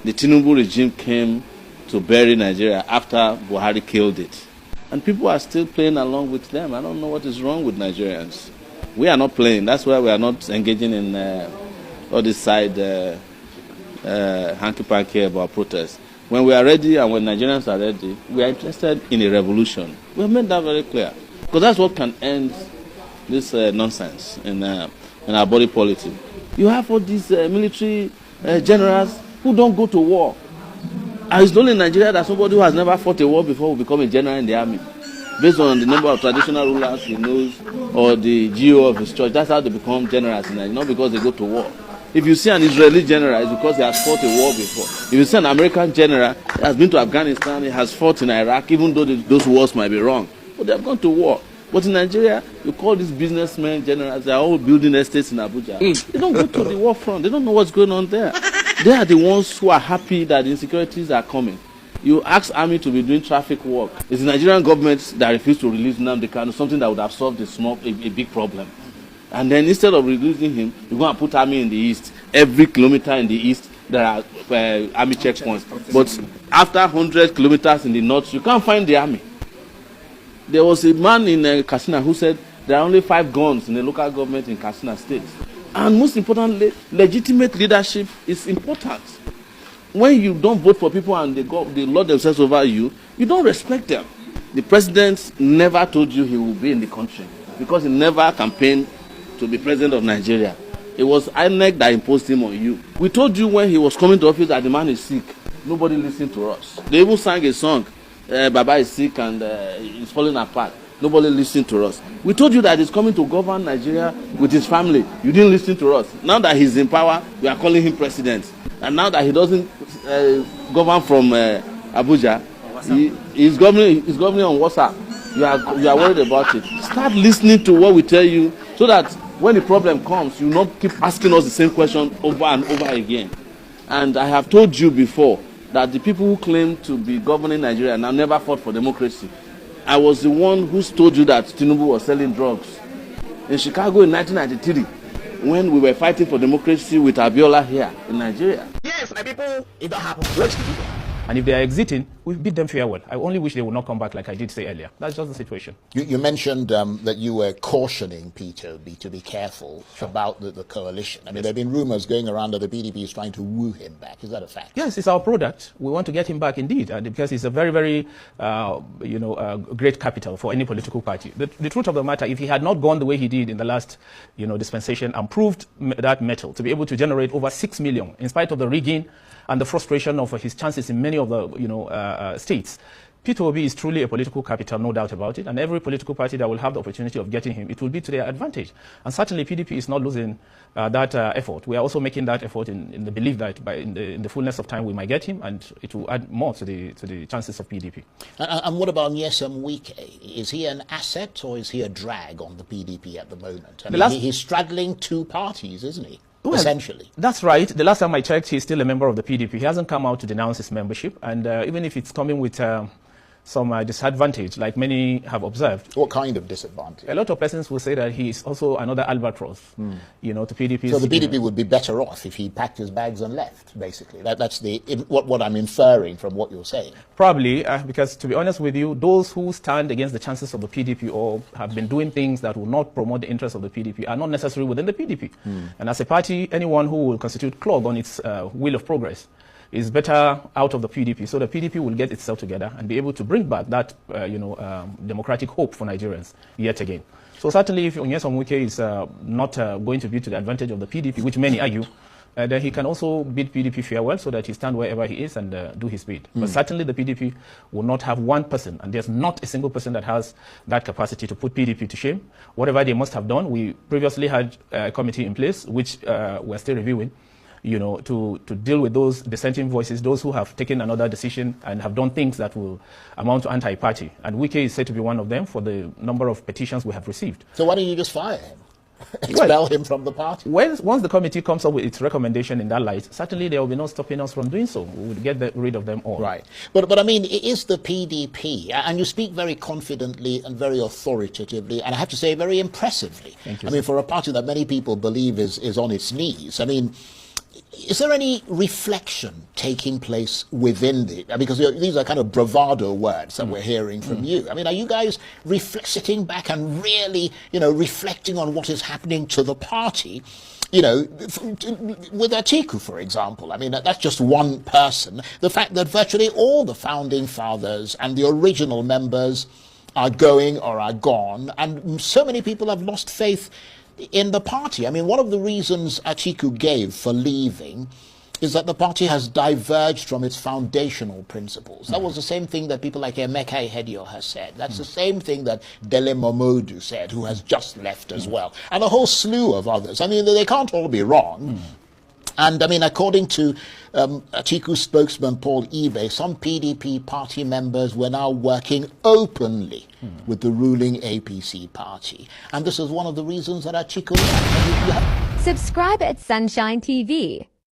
the tunable regime came to bury Nigeria after Buhari killed it. And people are still playing along with them. I don't know what is wrong with Nigerians. We are not playing. That's why we are not engaging in all this side hanky-panky about protests. When we are ready and when Nigerians are ready, we are interested in a revolution. We have made that very clear. Because that's what can end this nonsense in our body politic. You have all these military generals who don't go to war. And it's only in Nigeria that somebody who has never fought a war before will become a general in the army. Based on the number of traditional rulers he knows or the GO of his church, that's how they become generals in Nigeria, not because they go to war. If you see an Israeli general, it's because he has fought a war before. If you see an American general, he has been to Afghanistan, he has fought in Iraq, even though those wars might be wrong. But they have gone to war. But in Nigeria, you call these businessmen generals, they are all building estates in Abuja. They don't go to the war front. They don't know what's going on there. They are the ones who are happy that the insecurities are coming. You ask army to be doing traffic work. It's the Nigerian government that refused to release Nnamdi Kanu, something that would have solved a big problem. And then instead of releasing him, you go and put army in the east. Every kilometer in the east, there are army checkpoints. But after 100 kilometers in the north, you can't find the army. There was a man in Katsina who said there are only 5 guns in the local government in Katsina state. And most importantly, legitimate leadership is important. When you don't vote for people and they lord themselves over you, you don't respect them. The president never told you he will be in the country because he never campaigned to be president of Nigeria. It was INEC that imposed him on you. We told you when he was coming to office that the man is sick. Nobody listened to us. They even sang a song, Baba is sick and he's falling apart. Nobody listened to us. We told you that he's coming to govern Nigeria with his family. You didn't listen to us. Now that he's in power, we are calling him president. And now that he doesn't govern from Abuja, he's governing on WhatsApp. You are worried about it. Start listening to what we tell you so that when the problem comes, you not keep asking us the same question over and over again. And I have told you before that the people who claim to be governing Nigeria now never fought for democracy. I was the one who told you that Tinubu was selling drugs. In Chicago in 1993, when we were fighting for democracy with Abiola here in Nigeria. Yes, my people, it don't happen. Let's do it. And if they are exiting, we beat them farewell. I only wish they would not come back like I did say earlier. That's just the situation. You mentioned that you were cautioning Peter Obi to be careful about the coalition. I mean, there have been rumors going around that the PDP is trying to woo him back. Is that a fact? Yes, it's our product. We want to get him back indeed, because it's a very, very, great capital for any political party. The truth of the matter, if he had not gone the way he did in the last, dispensation and proved that metal to be able to generate over 6 million, in spite of the rigging and the frustration of his chances in many of the states. Peter Obi is truly a political capital, no doubt about it, and every political party that will have the opportunity of getting him, it will be to their advantage. And certainly PDP is not losing that effort. We are also making that effort in the belief that in the fullness of time we might get him, and it will add more to the chances of PDP. And what about Nyesom Wike? Is he an asset or is he a drag on the PDP at the moment? I mean, he's straddling 2 parties, isn't he? Well, essentially. That's right. The last time I checked, he's still a member of the PDP. He hasn't come out to denounce his membership. And even if it's coming with some disadvantage, like many have observed. What kind of disadvantage? A lot of persons will say that he's also another albatross, to PDP. So the PDP would be better off if he packed his bags and left, basically. That's what I'm inferring from what you're saying. Probably, because to be honest with you, those who stand against the chances of the PDP or have been doing things that will not promote the interests of the PDP are not necessarily within the PDP. And as a party, anyone who will constitute clog on its wheel of progress is better out of the PDP, so the PDP will get itself together and be able to bring back that, democratic hope for Nigerians yet again. So certainly, if Nyesom Wike is not going to be to the advantage of the PDP, which many argue, then he can also bid PDP farewell so that he stand wherever he is and do his bid. But certainly, the PDP will not have one person, and there's not a single person that has that capacity to put PDP to shame. Whatever they must have done, we previously had a committee in place, which we're still reviewing, to deal with those dissenting voices, those who have taken another decision and have done things that will amount to anti-party. And Wike is said to be one of them for the number of petitions we have received. So why don't you just fire him? Expel him from the party? Once the committee comes up with its recommendation in that light, certainly there will be no stopping us from doing so. We would get rid of them all. Right. But I mean, it is the PDP, and you speak very confidently and very authoritatively, and I have to say very impressively. Thank you, I mean, for a party that many people believe is on its knees. I mean, Is there any reflection taking place within because these are kind of bravado words that we're hearing from you. I mean, are you guys sitting back and really, reflecting on what is happening to the party? With Atiku, for example, I mean, that's just one person. The fact that virtually all the founding fathers and the original members are going or are gone, and so many people have lost faith in the party. I mean, one of the reasons Atiku gave for leaving is that the party has diverged from its foundational principles. That was the same thing that people like Emeka Ihedioha has said. That's the same thing that Dele Momodu said, who has just left as well. And a whole slew of others. I mean, they can't all be wrong. And I mean, according to Atiku spokesman Paul Ibe, some PDP party members were now working openly with the ruling APC party. And this is one of the reasons that Atiku left. Subscribe at Sunshine TV.